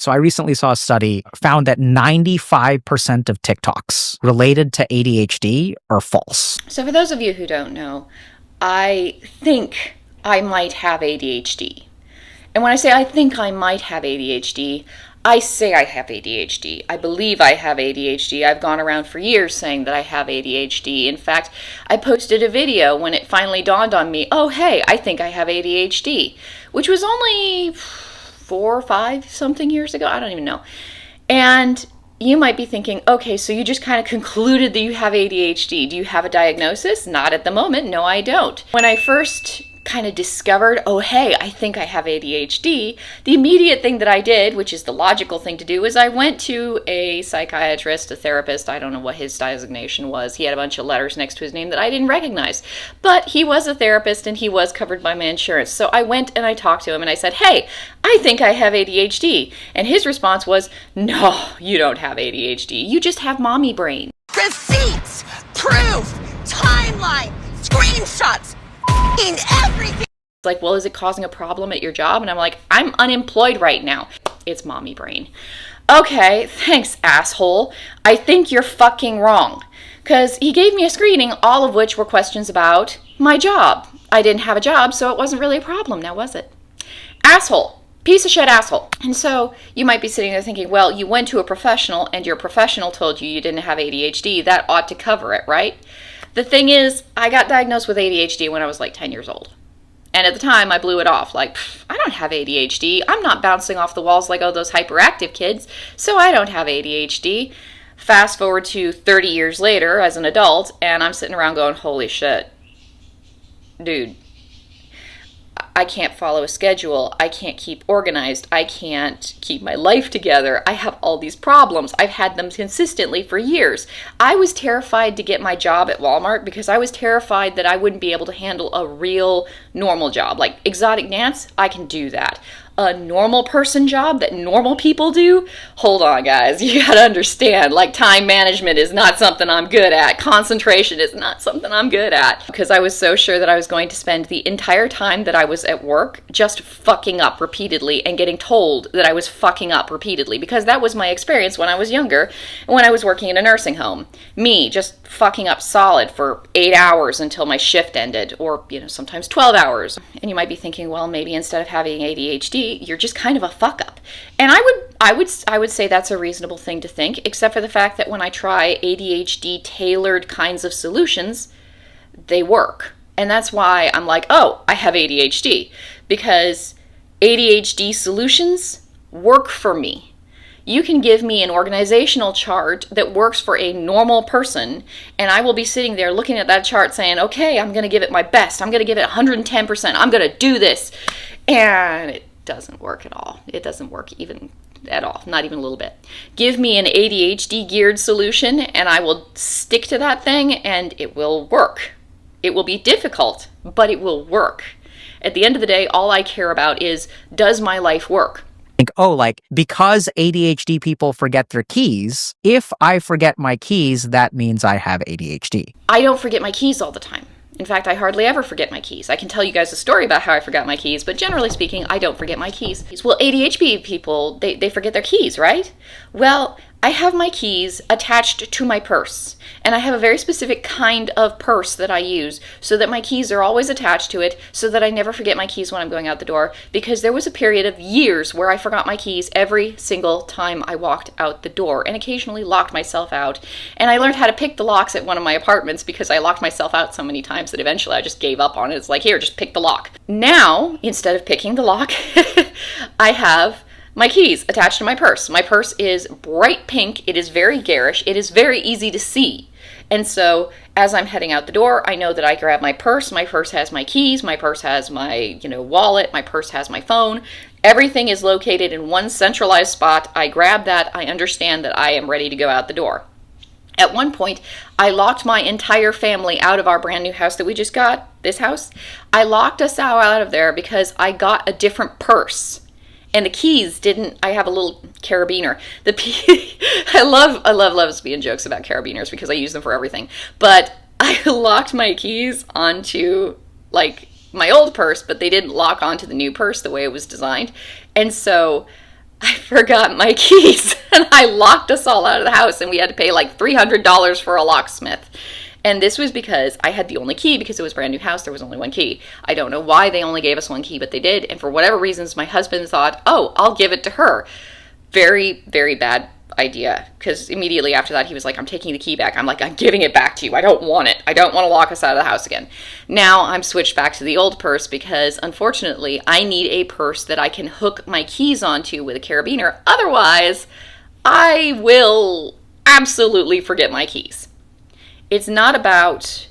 So I recently saw a study found that 95% of TikToks related to ADHD are false. So for those of you who don't know, I think I might have ADHD. And when I say I think I might have ADHD, I say I have ADHD. I believe I have ADHD. I've gone around for years saying that I have ADHD. In fact, I posted a video when it finally dawned on me, oh, hey, I think I have ADHD, which was only 4 or 5 something years ago. I don't even know. And you might be thinking, okay, so you just kind of concluded that you have ADHD. Do you have a diagnosis? Not at the moment. No, I don't. When I first kind of discovered, oh, hey, I think I have ADHD, the immediate thing that I did, which is the logical thing to do, is I went to a psychiatrist, a therapist. I don't know what his designation was. He had a bunch of letters next to his name that I didn't recognize. But he was a therapist and he was covered by my insurance. So I went and I talked to him and I said, hey, I think I have ADHD. And his response was, no, you don't have ADHD. You just have mommy brain. Receipts, proof, timeline, screenshots, in everything. Like, well, is it causing a problem at your job? And I'm like, I'm unemployed right now. It's mommy brain. Okay, thanks, asshole. I think you're fucking wrong. Because he gave me a screening, all of which were questions about my job. I didn't have a job, so it wasn't really a problem, now was it? Asshole. Piece of shit asshole. And so you might be sitting there thinking, well, you went to a professional and your professional told you didn't have ADHD. That ought to cover it, right? The thing is, I got diagnosed with ADHD when I was like 10 years old. And at the time, I blew it off. Like, I don't have ADHD. I'm not bouncing off the walls like all those hyperactive kids, so I don't have ADHD. Fast forward to 30 years later as an adult, and I'm sitting around going, holy shit. Dude, I can't follow a schedule. I can't keep organized. I can't keep my life together. I have all these problems. I've had them consistently for years. I was terrified to get my job at Walmart because I was terrified that I wouldn't be able to handle a real normal job. Like exotic dance, I can do that. A normal person job that normal people do? Hold on, guys. You gotta understand, like, time management is not something I'm good at. Concentration is not something I'm good at. Because I was so sure that I was going to spend the entire time that I was at work just fucking up repeatedly and getting told that I was fucking up repeatedly. Because that was my experience when I was younger and when I was working in a nursing home. Me just fucking up solid for 8 hours until my shift ended, or, sometimes 12 hours. And you might be thinking, well, maybe instead of having ADHD, you're just kind of a fuck up. And I would say that's a reasonable thing to think, except for the fact that when I try ADHD tailored kinds of solutions, they work. And that's why I'm like, oh, I have ADHD, because ADHD solutions work for me. You can give me an organizational chart that works for a normal person, and I will be sitting there looking at that chart saying, okay, I'm going to give it my best. I'm going to give it 110%. I'm going to do this. And it doesn't work at all. It doesn't work even at all, not even a little bit. Give me an ADHD geared solution and I will stick to that thing and it will work. It will be difficult, but it will work. At the end of the day, all I care about is, does my life work? Because ADHD people forget their keys, if I forget my keys, that means I have ADHD. I don't forget my keys all the time. In fact, I hardly ever forget my keys. I can tell you guys a story about how I forgot my keys, but generally speaking, I don't forget my keys. Well, ADHD people, they forget their keys, right? Well, I have my keys attached to my purse, and I have a very specific kind of purse that I use so that my keys are always attached to it so that I never forget my keys when I'm going out the door, because there was a period of years where I forgot my keys every single time I walked out the door and occasionally locked myself out. And I learned how to pick the locks at one of my apartments because I locked myself out so many times that eventually I just gave up on it. It's like, here, just pick the lock. Now, instead of picking the lock, I have my keys attached to my purse. My purse is bright pink. It is very garish. It is very easy to see. And so as I'm heading out the door, I know that I grab my purse. My purse has my keys. My purse has my, wallet. My purse has my phone. Everything is located in one centralized spot. I grab that. I understand that I am ready to go out the door. At one point, I locked my entire family out of our brand new house that we just got, this house. I locked us out of there because I got a different purse. And the keys didn't. I have a little carabiner. I love lesbian jokes about carabiners because I use them for everything. But I locked my keys onto my old purse, but they didn't lock onto the new purse the way it was designed. And so I forgot my keys and I locked us all out of the house, and we had to pay like $300 for a locksmith. And this was because I had the only key because it was a brand new house. There was only one key. I don't know why they only gave us one key, but they did. And for whatever reasons, my husband thought, oh, I'll give it to her. Very, very bad idea, because immediately after that he was like, I'm taking the key back. I'm like, I'm giving it back to you. I don't want it. I don't want to lock us out of the house again. Now I'm switched back to the old purse because unfortunately I need a purse that I can hook my keys onto with a carabiner. Otherwise I will absolutely forget my keys. It's not about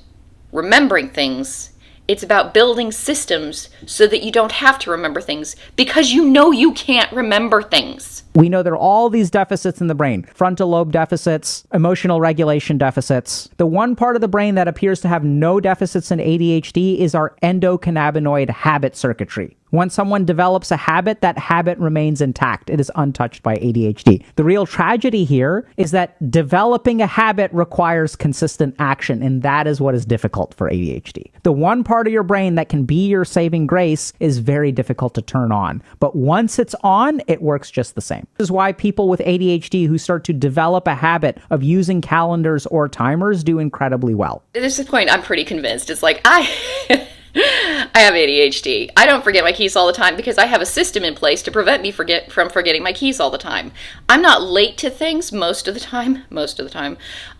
remembering things. It's about building systems so that you don't have to remember things, because you know you can't remember things. We know there are all these deficits in the brain. Frontal lobe deficits, emotional regulation deficits. The one part of the brain that appears to have no deficits in ADHD is our endocannabinoid habit circuitry. When someone develops a habit, that habit remains intact. It is untouched by ADHD. The real tragedy here is that developing a habit requires consistent action, and that is what is difficult for ADHD. The one part of your brain that can be your saving grace is very difficult to turn on. But once it's on, it works just the same. This is why people with ADHD who start to develop a habit of using calendars or timers do incredibly well. At this point, I'm pretty convinced. It's like, I have ADHD. I don't forget my keys all the time because I have a system in place to prevent me from forgetting my keys all the time. I'm not late to things most of the time.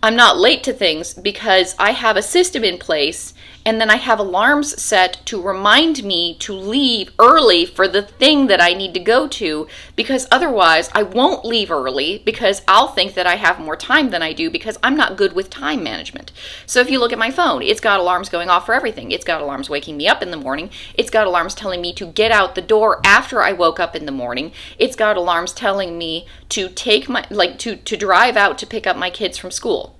I'm not late to things because I have a system in place, and then I have alarms set to remind me to leave early for the thing that I need to go to, because otherwise I won't leave early because I'll think that I have more time than I do because I'm not good with time management. So if you look at my phone, it's got alarms going off for everything. It's got alarms waking me up in the morning. It's got alarms telling me to get out the door after I woke up in the morning. It's got alarms telling me to take my, to drive out to pick up my kids from school.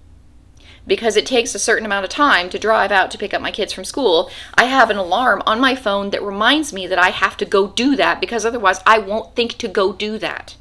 Because it takes a certain amount of time to drive out to pick up my kids from school, I have an alarm on my phone that reminds me that I have to go do that, because otherwise I won't think to go do that.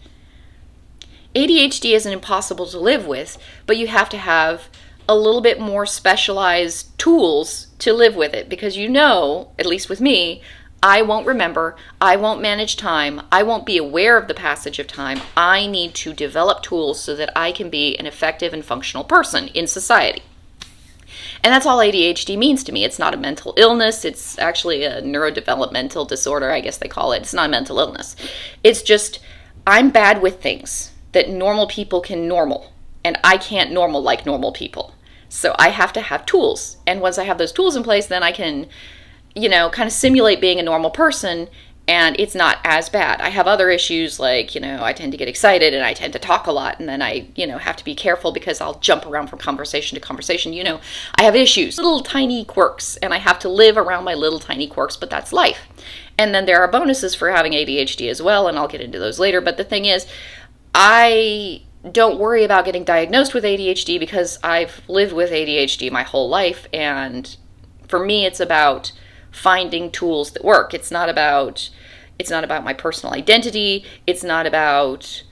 ADHD isn't impossible to live with, but you have to have a little bit more specialized tools to live with it, because you know, at least with me, I won't remember, I won't manage time, I won't be aware of the passage of time. I need to develop tools so that I can be an effective and functional person in society. And that's all ADHD means to me. It's not a mental illness. It's actually a neurodevelopmental disorder, I guess they call it. It's not a mental illness. It's just, I'm bad with things that normal people can normal, and I can't normal like normal people. So I have to have tools. And once I have those tools in place, then I can, kind of simulate being a normal person, and it's not as bad. I have other issues like, I tend to get excited and I tend to talk a lot, and then I, have to be careful because I'll jump around from conversation to conversation. I have issues, little tiny quirks, and I have to live around my little tiny quirks, but that's life. And then there are bonuses for having ADHD as well, and I'll get into those later. But the thing is, I don't worry about getting diagnosed with ADHD because I've lived with ADHD my whole life, and for me it's about finding tools that work. It's not about my personal identity. It's not about,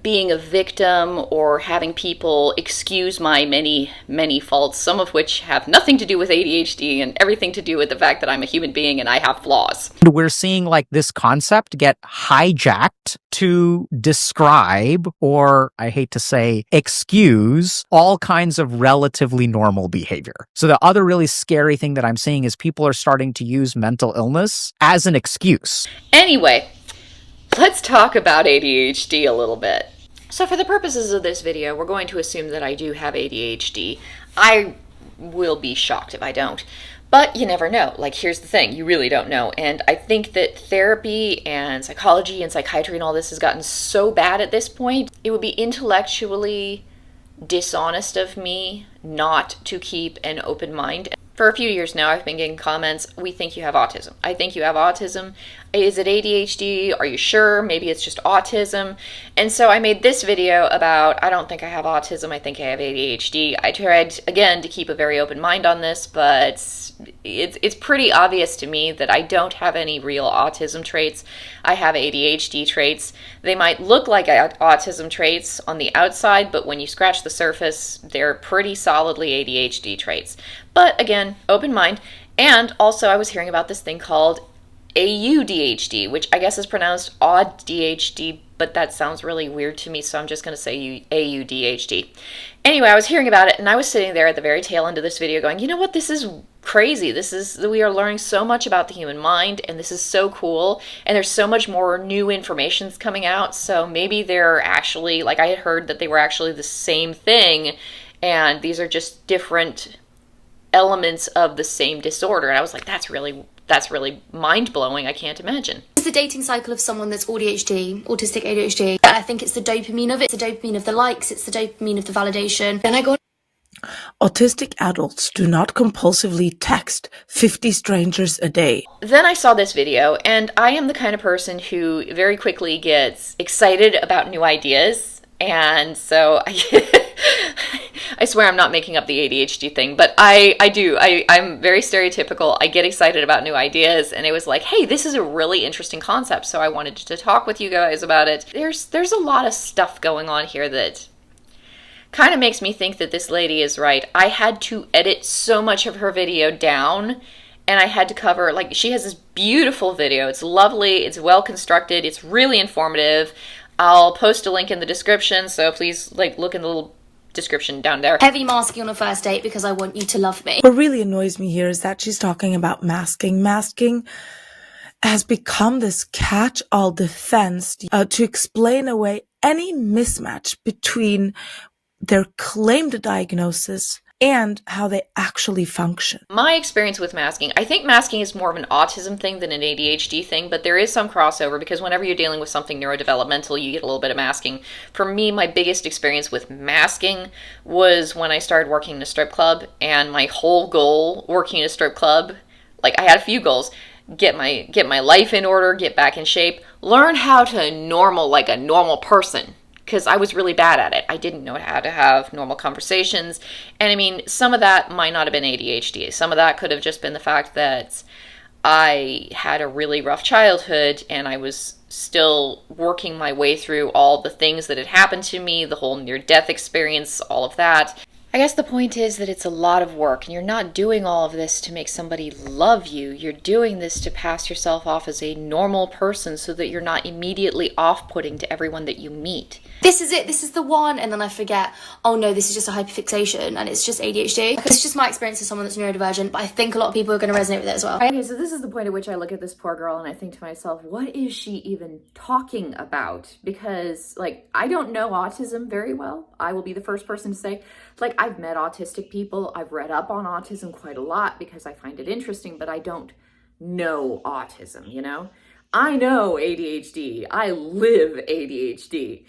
being a victim or having people excuse my many, many faults, some of which have nothing to do with ADHD and everything to do with the fact that I'm a human being and I have flaws. We're seeing this concept get hijacked to describe, or I hate to say, excuse all kinds of relatively normal behavior. So the other really scary thing that I'm seeing is people are starting to use mental illness as an excuse. Anyway, let's talk about ADHD a little bit. So for the purposes of this video, we're going to assume that I do have ADHD. I will be shocked if I don't. But you never know. Here's the thing. You really don't know. And I think that therapy and psychology and psychiatry and all this has gotten so bad at this point, it would be intellectually dishonest of me not to keep an open mind. For a few years now, I've been getting comments, we think you have autism. I think you have autism. Is it ADHD? Are you sure? Maybe it's just autism. And so I made this video about, I don't think I have autism, I think I have ADHD. I tried, again, to keep a very open mind on this, but it's pretty obvious to me that I don't have any real autism traits. I have ADHD traits. They might look like autism traits on the outside, but when you scratch the surface, they're pretty solidly ADHD traits. But again, open mind. And also I was hearing about this thing called AuDHD, which I guess is pronounced AuDHD, but that sounds really weird to me, so I'm just going to say AuDHD. Anyway, I was hearing about it, and I was sitting there at the very tail end of this video going, you know what, this is crazy. We are learning so much about the human mind, and this is so cool, and there's so much more new information coming out, so maybe they're actually, like I had heard that they were actually the same thing, and these are just different elements of the same disorder. And I was like, that's really mind-blowing. I can't imagine. It's the dating cycle of someone that's ADHD, autistic ADHD. I think it's the dopamine of it. It's the dopamine of the likes. It's the dopamine of the validation. Then I go, autistic adults do not compulsively text 50 strangers a day. Then I saw this video, and I am the kind of person who very quickly gets excited about new ideas. And so I swear I'm not making up the ADHD thing, but I do. I'm very stereotypical. I get excited about new ideas, and it was like, hey, this is a really interesting concept, so I wanted to talk with you guys about it. There's a lot of stuff going on here that kind of makes me think that this lady is right. I had to edit so much of her video down, and I had to cover, like, she has this beautiful video. It's lovely. It's well constructed. It's really informative. I'll post a link in the description, so please, like, look in the little description down there. heavy masking on a first date because I want you to love me. What really annoys me here is that she's talking about masking. Masking has become this catch-all defense to explain away any mismatch between their claimed diagnosis and how they actually function. My experience with masking, I think masking is more of an autism thing than an ADHD thing, but there is some crossover because whenever you're dealing with something neurodevelopmental, you get a little bit of masking. For me, my biggest experience with masking was when I started working in a strip club, and my whole goal working in a strip club, like I had a few goals: get my life in order, get back in shape, learn how to normal like a normal person. Because I was really bad at it. I didn't know how to have normal conversations. And I mean, some of that might not have been ADHD. Some of that could have just been the fact that I had a really rough childhood and I was still working my way through all the things that had happened to me, the whole near-death experience, all of that. I guess the point is that it's a lot of work, and you're not doing all of this to make somebody love you. You're doing this to pass yourself off as a normal person so that you're not immediately off-putting to everyone that you meet. This is it. This is the one. And then I forget, oh no, this is just a hyperfixation and it's just ADHD. It's just my experience as someone that's neurodivergent, but I think a lot of people are going to resonate with it as well. Okay, so this is the point at which I look at this poor girl and I think to myself, what is she even talking about? Because, like, I don't know autism very well. I will be the first person to say, like, I've met autistic people. I've read up on autism quite a lot because I find it interesting, but I don't know autism, you know? I know ADHD. I live ADHD.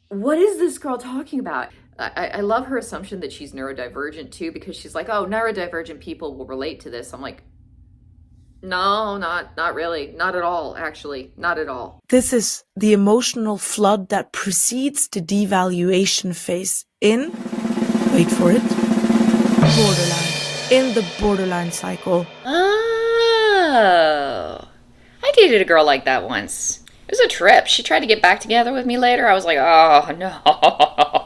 What is this girl talking about? I love her assumption that she's neurodivergent too, because she's like, oh, neurodivergent people will relate to this. I'm like, no, not really. Not at all, actually. Not at all. This is the emotional flood that precedes the devaluation phase in, wait for it, borderline. In the borderline cycle. Oh. I dated a girl like that once. It was a trip. She tried to get back together with me later. I was like, oh, no.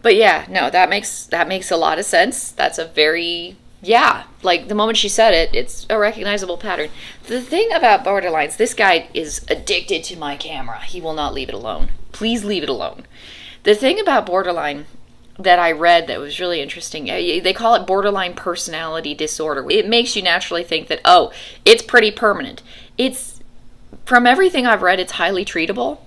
But yeah, no, that makes a lot of sense. That's a very, yeah, like the moment she said it, it's a recognizable pattern. The thing about borderlines, this guy is addicted to my camera. He will not leave it alone. Please leave it alone. The thing about borderline that I read that was really interesting, they call it borderline personality disorder. It makes you naturally think that, oh, it's pretty permanent. From everything I've read, it's highly treatable.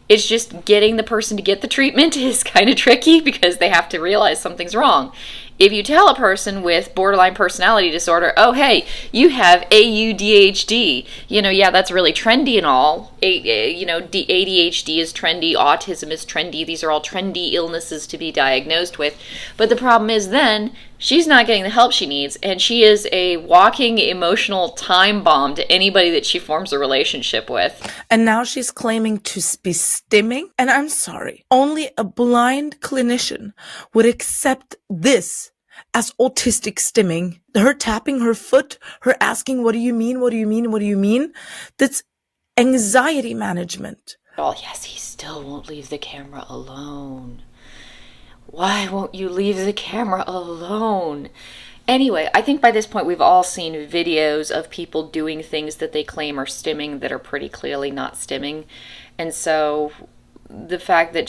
It's just getting the person to get the treatment is kind of tricky because they have to realize something's wrong. If you tell a person with borderline personality disorder, oh, hey, you have AuDHD, yeah, that's really trendy and all. ADHD is trendy, autism is trendy. These are all trendy illnesses to be diagnosed with. But the problem is then she's not getting the help she needs, and she is a walking emotional time bomb to anybody that she forms a relationship with. And now she's claiming to be stimming. And I'm sorry, only a blind clinician would accept this as autistic stimming. Her tapping her foot, her asking, what do you mean? What do you mean? What do you mean? That's anxiety management. Oh, yes, he still won't leave the camera alone. Why won't you leave the camera alone? Anyway, I think by this point we've all seen videos of people doing things that they claim are stimming that are pretty clearly not stimming. And so the fact that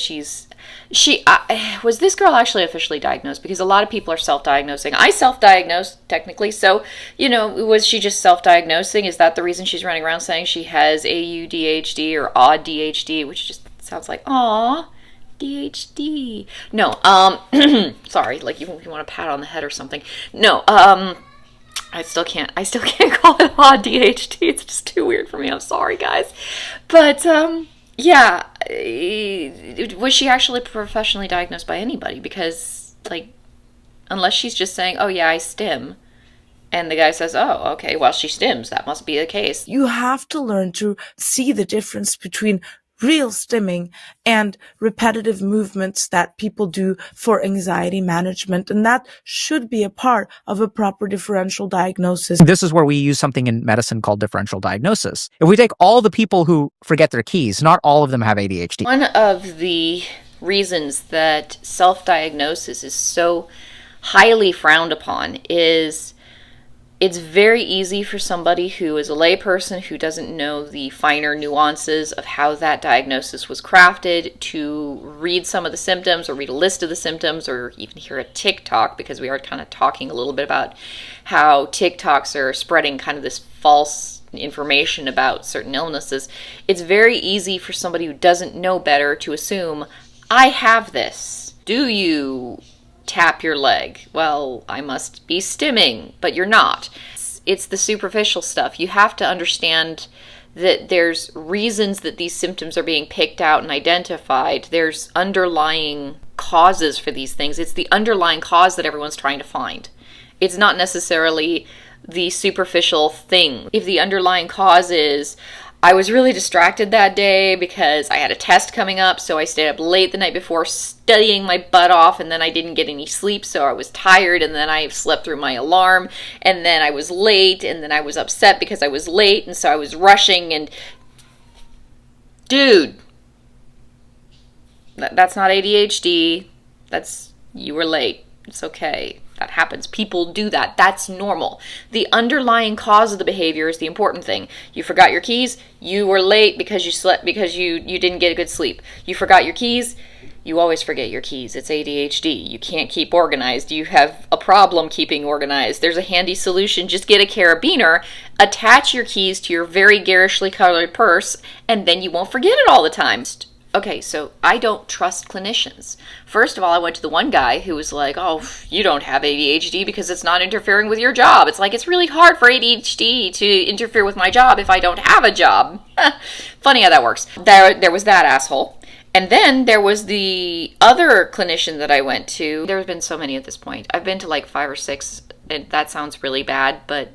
was this girl actually officially diagnosed? Because a lot of people are self-diagnosing. I self-diagnosed technically, so, was she just self-diagnosing? Is that the reason she's running around saying she has AuDHD or AuDHD, which just sounds like, aw, DHD. No, sorry, like you want a pat on the head or something. No, I still can't call it AuDHD. It's just too weird for me. I'm sorry, guys. But, yeah, was she actually professionally diagnosed by anybody? Because, like, unless she's just saying, oh yeah, I stim, and the guy says, oh, okay, well, she stims, that must be the case. You have to learn to see the difference between real stimming and repetitive movements that people do for anxiety management. And that should be a part of a proper differential diagnosis. This is where we use something in medicine called differential diagnosis. If we take all the people who forget their keys, not all of them have ADHD. One of the reasons that self-diagnosis is so highly frowned upon is it's very easy for somebody who is a layperson who doesn't know the finer nuances of how that diagnosis was crafted to read some of the symptoms or read a list of the symptoms or even hear a TikTok, because we are kind of talking a little bit about how TikToks are spreading kind of this false information about certain illnesses. It's very easy for somebody who doesn't know better to assume, I have this. Do you tap your leg? Well, I must be stimming, but you're not. It's the superficial stuff. You have to understand that there's reasons that these symptoms are being picked out and identified. There's underlying causes for these things. It's the underlying cause that everyone's trying to find. It's not necessarily the superficial thing. If the underlying cause is, I was really distracted that day because I had a test coming up, so I stayed up late the night before studying my butt off, and then I didn't get any sleep, so I was tired, and then I slept through my alarm, and then I was late, and then I was upset because I was late, and so I was rushing, and dude, that's not ADHD. You were late. It's okay. That happens. People do that. That's normal. The underlying cause of the behavior is the important thing. You forgot your keys. You were late because you slept, because you didn't get a good sleep. You forgot your keys. You always forget your keys. It's ADHD. You can't keep organized. You have a problem keeping organized. There's a handy solution. Just get a carabiner, attach your keys to your very garishly colored purse, and then you won't forget it all the time. Okay, so I don't trust clinicians. First of all, I went to the one guy who was like, oh, you don't have ADHD because it's not interfering with your job. It's like, it's really hard for ADHD to interfere with my job if I don't have a job. Funny how that works. There was that asshole. And then there was the other clinician that I went to. There have been so many at this point. I've been to like 5 or 6, and that sounds really bad, but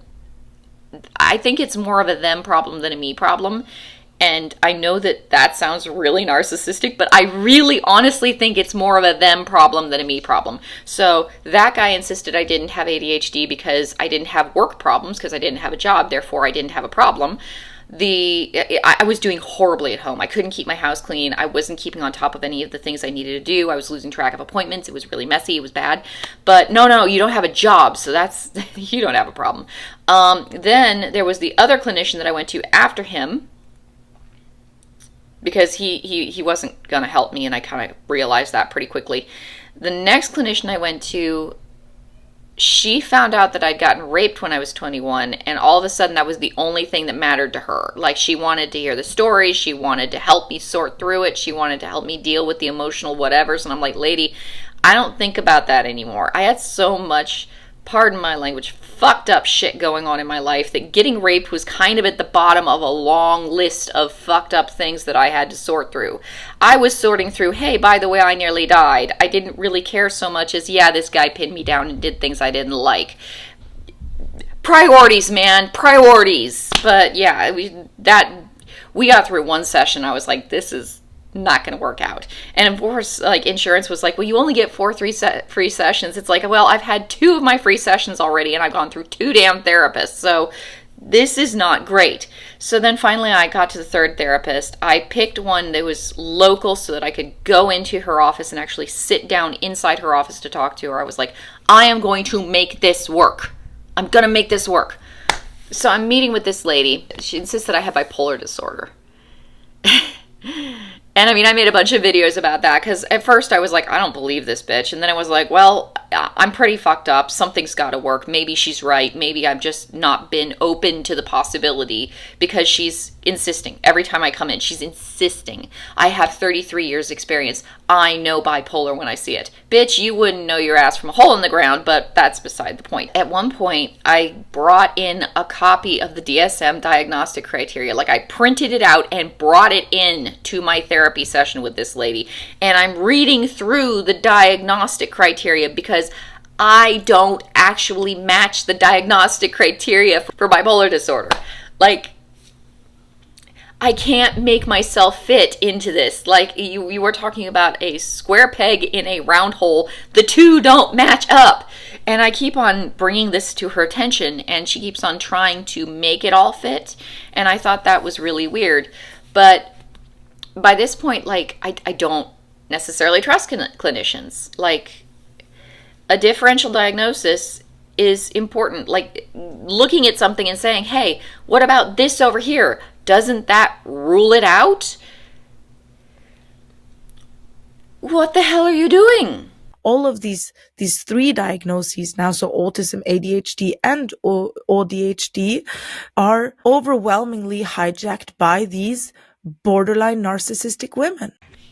I think it's more of a them problem than a me problem. And I know that sounds really narcissistic, but I really honestly think it's more of a them problem than a me problem. So that guy insisted I didn't have ADHD because I didn't have work problems, because I didn't have a job, therefore I didn't have a problem. I was doing horribly at home. I couldn't keep my house clean. I wasn't keeping on top of any of the things I needed to do. I was losing track of appointments. It was really messy. It was bad. But no, you don't have a job, so that's you don't have a problem. Then there was the other clinician that I went to after him, because he wasn't going to help me, and I kind of realized that pretty quickly. The next clinician I went to, she found out that I'd gotten raped when I was 21, and all of a sudden that was the only thing that mattered to her. Like, she wanted to hear the story, she wanted to help me sort through it, she wanted to help me deal with the emotional whatevers, and I'm like, lady, I don't think about that anymore. I had so much, pardon my language, fucked up shit going on in my life that getting raped was kind of at the bottom of a long list of fucked up things that I had to sort through. I was sorting through, hey, by the way, I nearly died. I didn't really care so much as, yeah, this guy pinned me down and did things I didn't like. Priorities, man, priorities. But yeah, we got through one session. I was like, this is not going to work out. And of course, like, insurance was like, well, you only get 4 free sessions. It's like, well, I've had 2 of my free sessions already, and I've gone through 2 damn therapists, so this is not great. So then finally I got to the third therapist. I picked one that was local so that I could go into her office and actually sit down inside her office to talk to her. I was like, I am going to make this work. I'm going to make this work. So I'm meeting with this lady. She insists that I have bipolar disorder. And I mean, I made a bunch of videos about that because at first I was like, I don't believe this bitch. And then I was like, well, I'm pretty fucked up. Something's got to work. Maybe she's right. Maybe I've just not been open to the possibility because she's insisting. Every time I come in, she's insisting. I have 33 years experience. I know bipolar when I see it. Bitch, you wouldn't know your ass from a hole in the ground, but that's beside the point. At one point, I brought in a copy of the DSM diagnostic criteria. Like I printed it out and brought it in to my therapy session with this lady. And I'm reading through the diagnostic criteria because I don't actually match the diagnostic criteria for bipolar disorder. Like, I can't make myself fit into this. Like, you were talking about a square peg in a round hole. The two don't match up. And I keep on bringing this to her attention, and she keeps on trying to make it all fit. And I thought that was really weird. But by this point, like, I don't necessarily trust clinicians. Like, a differential diagnosis is important. Like, looking at something and saying, hey, what about this over here? Doesn't that rule it out? What the hell are you doing? All of these three diagnoses now, so autism, ADHD, and AuDHD, are overwhelmingly hijacked by these borderline narcissistic women.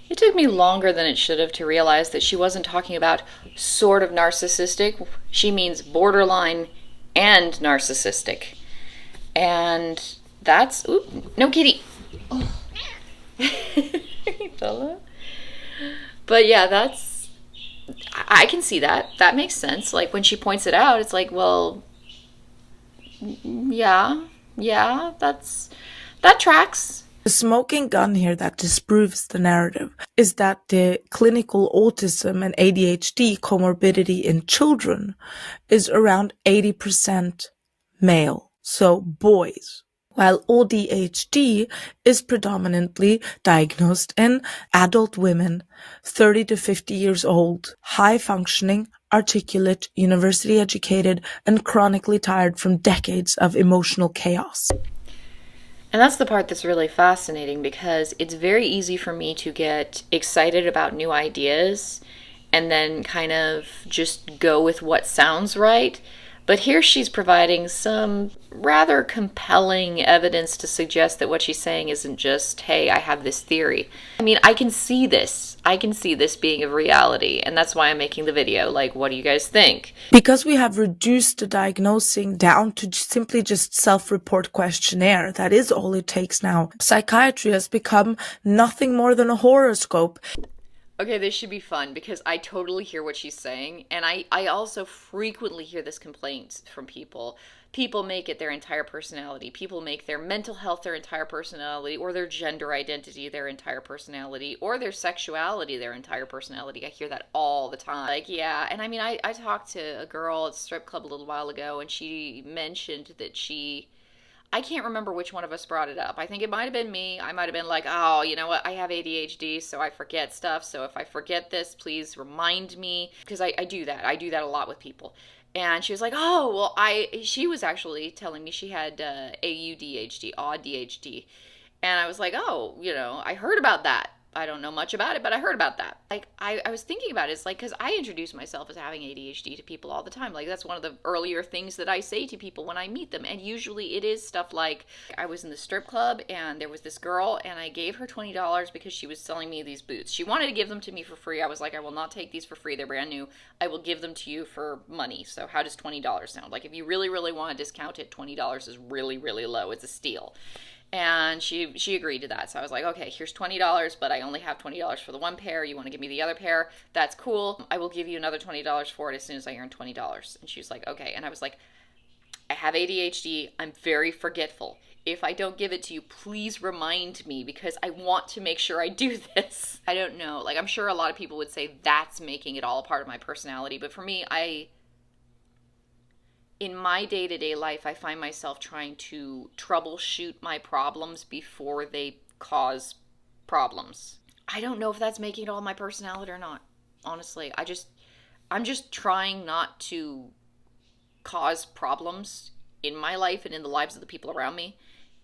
It took me longer than it should have to realize that she wasn't talking about sort of narcissistic. She means borderline and narcissistic. And that's, oop, no kitty. Oh. Bella. But yeah, I can see that. That makes sense. Like when she points it out, it's like, well, yeah, that tracks. The smoking gun here that disproves the narrative is that the clinical autism and ADHD comorbidity in children is around 80% male, so boys, while AuDHD is predominantly diagnosed in adult women, 30 to 50 years old, high-functioning, articulate, university-educated, and chronically tired from decades of emotional chaos. And that's the part that's really fascinating because it's very easy for me to get excited about new ideas and then kind of just go with what sounds right. But here she's providing some rather compelling evidence to suggest that what she's saying isn't just, hey, I have this theory. I mean, I can see this. I can see this being a reality. And that's why I'm making the video. Like, what do you guys think? Because we have reduced the diagnosing down to simply just self-report questionnaire. That is all it takes now. Psychiatry has become nothing more than a horoscope. Okay, this should be fun because I totally hear what she's saying. And I also frequently hear this complaint from people. People make it their entire personality. People make their mental health their entire personality, or their gender identity their entire personality, or their sexuality their entire personality. I hear that all the time. Like, yeah. And I mean, I talked to a girl at a strip club a little while ago, and she mentioned that I can't remember which one of us brought it up. I think it might have been me. I might have been like, oh, you know what? I have ADHD, so I forget stuff. So if I forget this, please remind me. Because I do that. I do that a lot with people. And she was like, oh, well, she was actually telling me she had AuDHD. And I was like, oh, you know, I heard about that. I don't know much about it, but I heard about that. Like, I was thinking about it. It's like, because I introduce myself as having ADHD to people all the time. Like, that's one of the earlier things that I say to people when I meet them. And usually it is stuff like, I was in the strip club and there was this girl and I gave her $20 because she was selling me these boots. She wanted to give them to me for free. I was like, I will not take these for free. They're brand new. I will give them to you for money. So how does $20 sound? Like, if you really, really want to discount it, $20 is really, really low. It's a steal. And she agreed to that. So I was like, okay, here's $20, but I only have $20 for the one pair. You want to give me the other pair? That's cool. I will give you another $20 for it as soon as I earn $20. And she was like, okay. And I was like, I have ADHD. I'm very forgetful. If I don't give it to you, please remind me because I want to make sure I do this. I don't know. Like, I'm sure a lot of people would say that's making it all a part of my personality. But for me, in my day-to-day life, I find myself trying to troubleshoot my problems before they cause problems. I don't know if that's making it all my personality or not. Honestly, I'm just trying not to cause problems in my life and in the lives of the people around me.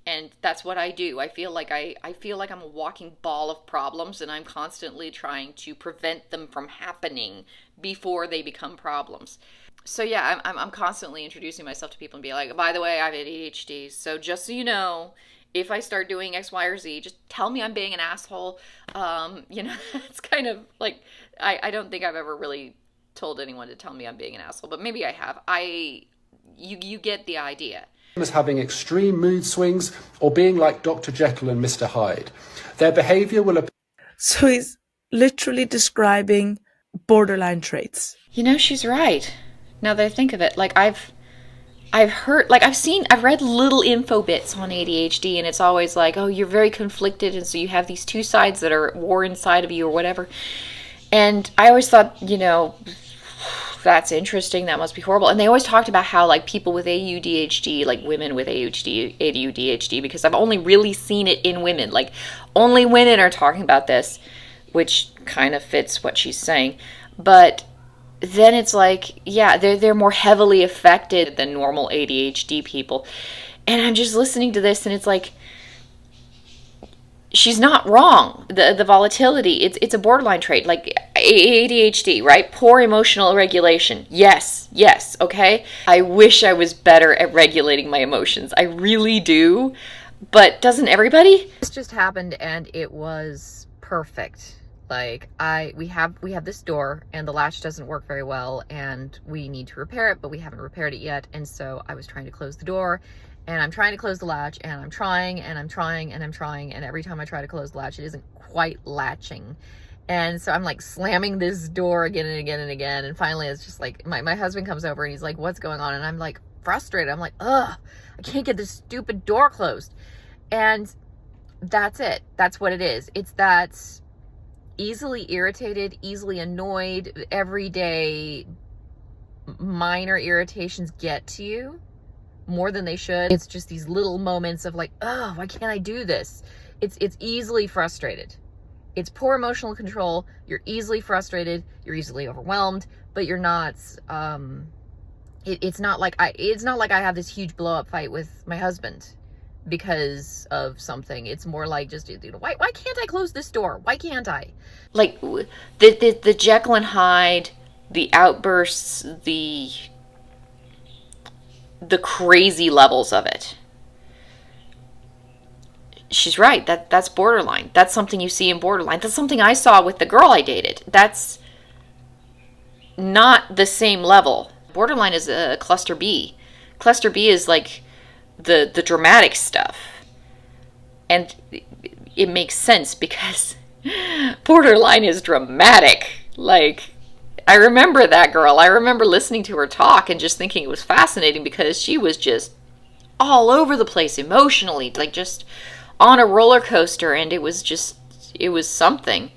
And that's what I do. I feel like I'm a walking ball of problems, and I'm constantly trying to prevent them from happening before they become problems. So yeah, I'm constantly introducing myself to people and be like, by the way, I have ADHD. So just so you know, if I start doing X, Y, or Z, just tell me I'm being an asshole. It's kind of like, I don't think I've ever really told anyone to tell me I'm being an asshole, but maybe I have. You get the idea. As having extreme mood swings or being like Dr. Jekyll and Mr. Hyde. Their behavior will... So he's literally describing borderline traits. She's right. Now that I think of it, like I've heard, like I've read little info bits on ADHD, and it's always like, oh, you're very conflicted, and so you have these two sides that are at war inside of you or whatever. And I always thought, that's interesting, that must be horrible. And they always talked about how, like, people with AuDHD, like women with AuDHD, because I've only really seen it in women. Like, only women are talking about this, which kind of fits what she's saying. But then it's like, yeah, they're more heavily affected than normal ADHD people. And I'm just listening to this, and it's like, she's not wrong. The volatility, it's a borderline trait, like ADHD, right? Poor emotional regulation. Yes, okay? I wish I was better at regulating my emotions. I really do. But doesn't everybody? This just happened, and it was perfect. Like, we have this door, and the latch doesn't work very well, and we need to repair it, but we haven't repaired it yet. And so I was trying to close the door, and I'm trying to close the latch, and I'm trying, and every time I try to close the latch, it isn't quite latching. And so I'm like slamming this door again and again and again, and finally it's just like, my husband comes over, and he's like, what's going on? And I'm like frustrated. I'm like, ugh, I can't get this stupid door closed. And that's it. That's what it is. It's that easily irritated, easily annoyed, everyday minor irritations get to you more than they should. It's just these little moments of like, oh, why can't I do this? It's easily frustrated. It's poor emotional control. You're easily frustrated. You're easily overwhelmed, but you're not. It's not like I have this huge blow up fight with my husband because of something. It's more like just, why can't I close this door? Why can't I? Like the Jekyll and Hyde, the outbursts, the crazy levels of it. She's right. That's borderline. That's something you see in borderline. That's something I saw with the girl I dated. That's not the same level. Borderline is a cluster B. Cluster B is like the dramatic stuff. And it makes sense because borderline is dramatic. Like, I remember that girl. I remember listening to her talk and just thinking it was fascinating because she was just all over the place emotionally, like just on a roller coaster, and it was something.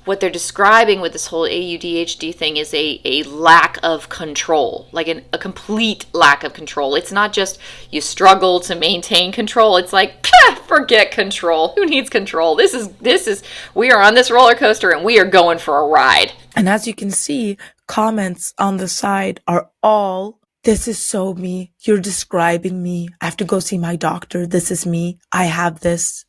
What they're describing with this whole AuDHD thing is a lack of control, like a complete lack of control. It's not just you struggle to maintain control. It's like, forget control. Who needs control? This is, we are on this roller coaster and we are going for a ride. And as you can see, comments on the side are all, this is so me. You're describing me. I have to go see my doctor. This is me. I have this.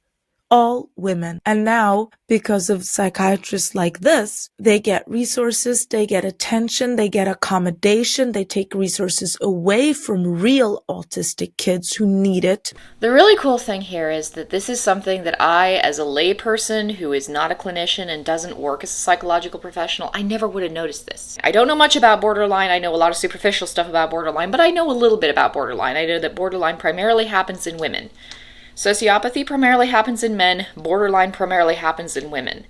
All women. And now, because of psychiatrists like this, they get resources, they get attention, they get accommodation, they take resources away from real autistic kids who need it. The really cool thing here is that this is something that I, as a layperson who is not a clinician and doesn't work as a psychological professional, I never would have noticed this. I don't know much about borderline. I know a lot of superficial stuff about borderline, but I know a little bit about borderline. I know that borderline primarily happens in women. Sociopathy primarily happens in men. Borderline primarily happens in women.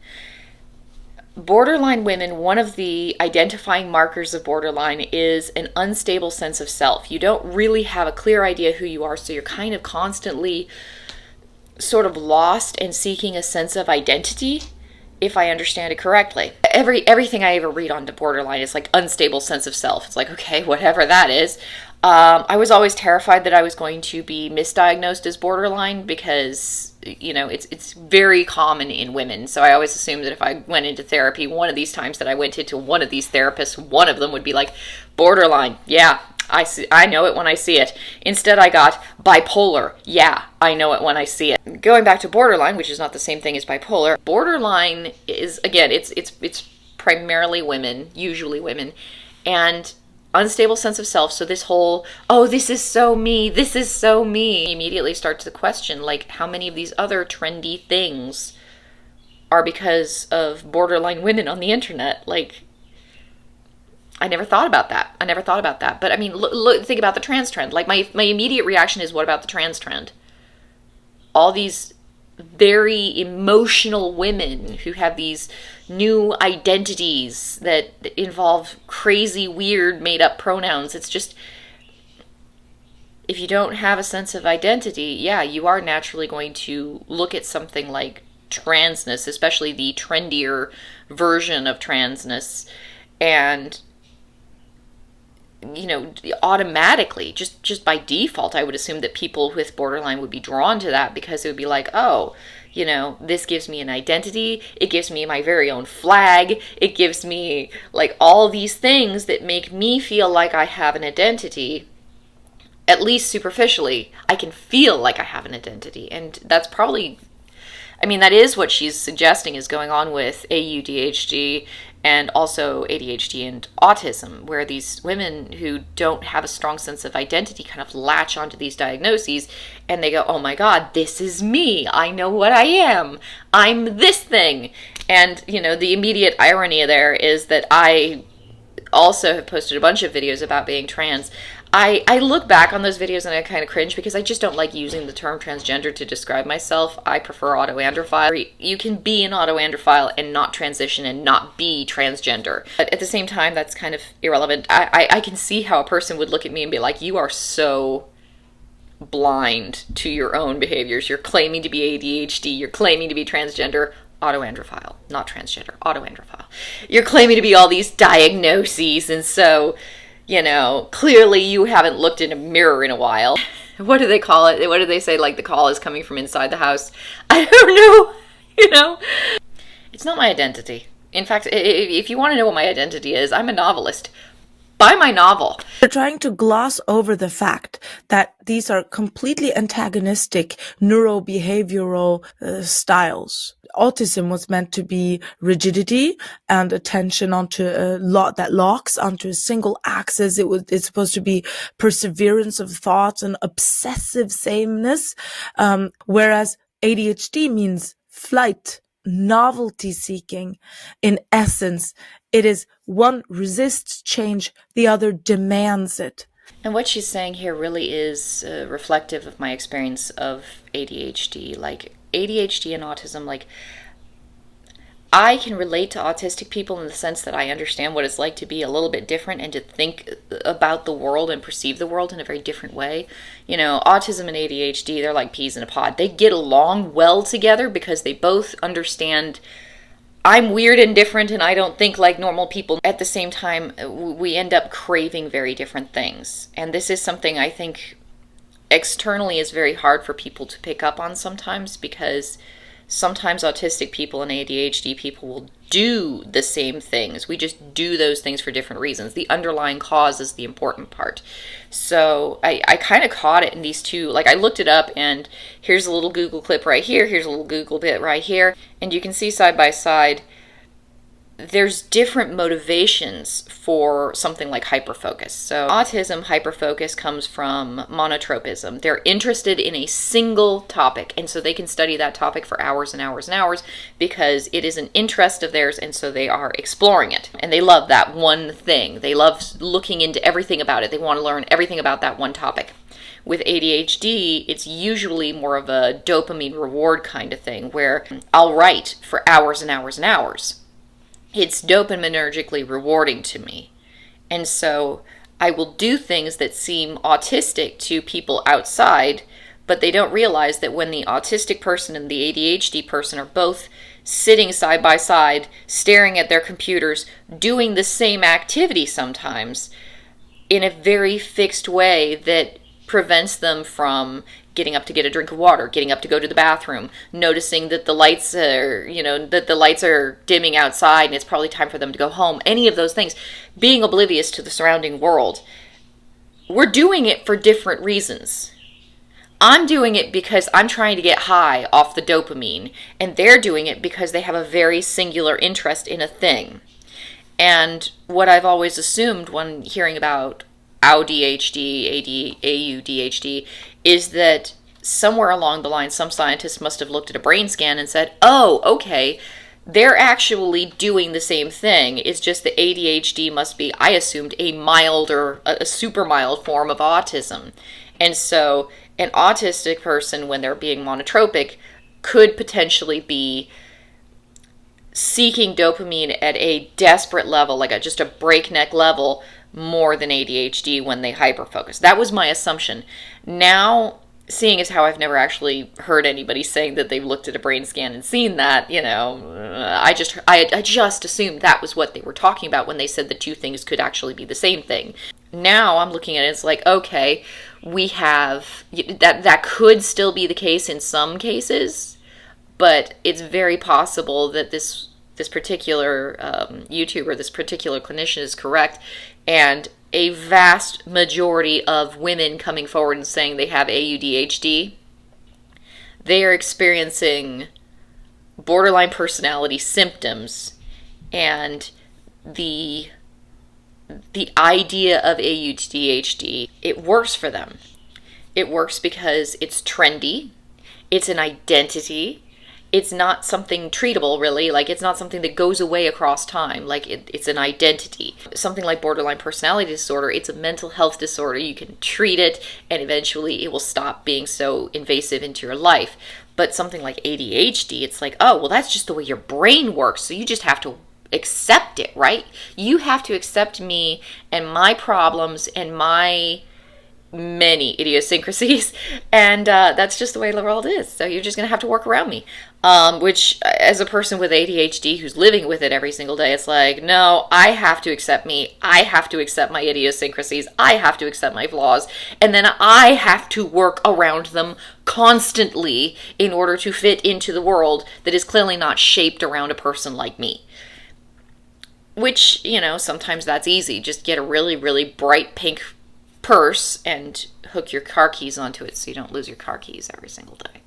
Borderline women, one of the identifying markers of borderline is an unstable sense of self. You don't really have a clear idea who you are, so you're kind of constantly sort of lost and seeking a sense of identity, if I understand it correctly. Everything I ever read on borderline is like unstable sense of self. It's like, okay, whatever that is. I was always terrified that I was going to be misdiagnosed as borderline because, you know, it's very common in women. So I always assumed that if I went into therapy, one of these times that I went into one of these therapists, one of them would be like, borderline. Yeah, I know it when I see it. Instead, I got bipolar. Yeah, I know it when I see it. Going back to borderline, which is not the same thing as bipolar, borderline is, again, it's primarily women, usually women, and unstable sense of self. So this whole, oh, this is so me, this is so me, immediately starts to question, like, how many of these other trendy things are because of borderline women on the internet? Like, I never thought about that. But I mean, look, think about the trans trend. Like, my immediate reaction is, what about the trans trend? All these very emotional women who have these new identities that involve crazy, weird, made-up pronouns. It's just, if you don't have a sense of identity, yeah, you are naturally going to look at something like transness, especially the trendier version of transness, and, you know, automatically, just by default, I would assume that people with borderline would be drawn to that because it would be like, oh, you know, this gives me an identity, it gives me my very own flag, it gives me, like, all these things that make me feel like I have an identity. At least superficially, I can feel like I have an identity. And that's probably, I mean, that is what she's suggesting is going on with AuDHD and also ADHD and autism, where these women who don't have a strong sense of identity kind of latch onto these diagnoses and they go, oh my God, this is me. I know what I am. I'm this thing. And, you know, the immediate irony there is that I also have posted a bunch of videos about being trans. I look back on those videos and I kind of cringe because I just don't like using the term transgender to describe myself. I prefer autoandrophile. You can be an autoandrophile and not transition and not be transgender. But at the same time, that's kind of irrelevant. I can see how a person would look at me and be like, you are so blind to your own behaviors. You're claiming to be ADHD. You're claiming to be transgender. Autoandrophile, not transgender, autoandrophile. You're claiming to be all these diagnoses, and so, you know, clearly you haven't looked in a mirror in a while. What do they call it? What do they say? Like, the call is coming from inside the house. I don't know, you know. It's not my identity. In fact, if you want to know what my identity is, I'm a novelist. Buy my novel. They're trying to gloss over the fact that these are completely antagonistic neurobehavioral styles. Autism was meant to be rigidity and attention onto a lot that locks onto a single axis. It's supposed to be perseverance of thoughts and obsessive sameness, whereas ADHD means flight, novelty seeking. In essence, it is one resists change, the other demands it. And what she's saying here really is reflective of my experience of ADHD. Like, ADHD and autism, like, I can relate to autistic people in the sense that I understand what it's like to be a little bit different and to think about the world and perceive the world in a very different way. You know, autism and ADHD, they're like peas in a pod. They get along well together because they both understand I'm weird and different and I don't think like normal people. At the same time, we end up craving very different things. And this is something I think externally is very hard for people to pick up on sometimes, because sometimes autistic people and ADHD people will do the same things. We just do those things for different reasons. The underlying cause is the important part. So I kind of caught it in these two. Like, I looked it up, and here's a little Google clip right here. Here's a little Google bit right here. And you can see side by side, there's different motivations for something like hyperfocus. So autism, hyperfocus comes from monotropism. They're interested in a single topic, and so they can study that topic for hours and hours and hours because it is an interest of theirs, and so they are exploring it. And they love that one thing. They love looking into everything about it. They want to learn everything about that one topic. With ADHD, it's usually more of a dopamine reward kind of thing, where I'll write for hours and hours and hours. It's dopaminergically rewarding to me. And so I will do things that seem autistic to people outside, but they don't realize that when the autistic person and the ADHD person are both sitting side by side, staring at their computers, doing the same activity sometimes, in a very fixed way that prevents them from getting up to get a drink of water, getting up to go to the bathroom, noticing that the lights are dimming outside and it's probably time for them to go home. Any of those things, being oblivious to the surrounding world. We're doing it for different reasons. I'm doing it because I'm trying to get high off the dopamine, and they're doing it because they have a very singular interest in a thing. And what I've always assumed when hearing about AuDHD, AUDHD, is that somewhere along the line, some scientists must have looked at a brain scan and said, oh, okay, they're actually doing the same thing. It's just the ADHD must be, I assumed, a super mild form of autism. And so an autistic person, when they're being monotropic, could potentially be seeking dopamine at a desperate level, like just a breakneck level, more than ADHD when they hyperfocus. That was my assumption. Now, seeing as how I've never actually heard anybody saying that they've looked at a brain scan and seen that, I just assumed that was what they were talking about when they said the two things could actually be the same thing. Now I'm looking at it, it's like, okay, we have, that could still be the case in some cases, but it's very possible that this particular YouTuber, this particular clinician is correct, and a vast majority of women coming forward and saying they have AuDHD, they are experiencing borderline personality symptoms, and the idea of AuDHD, it works for them. It works because it's trendy, it's an identity, it's not something treatable, really. Like, it's not something that goes away across time. Like, it's an identity. Something like borderline personality disorder, it's a mental health disorder. You can treat it, and eventually it will stop being so invasive into your life. But something like ADHD, it's like, oh, well, that's just the way your brain works, so you just have to accept it, right? You have to accept me and my problems and my many idiosyncrasies, and that's just the way the world is. So you're just going to have to work around me. Which, as a person with ADHD who's living with it every single day, it's like, no, I have to accept me. I have to accept my idiosyncrasies. I have to accept my flaws. And then I have to work around them constantly in order to fit into the world that is clearly not shaped around a person like me. Which, sometimes that's easy. Just get a really, really bright pink purse and hook your car keys onto it so you don't lose your car keys every single day.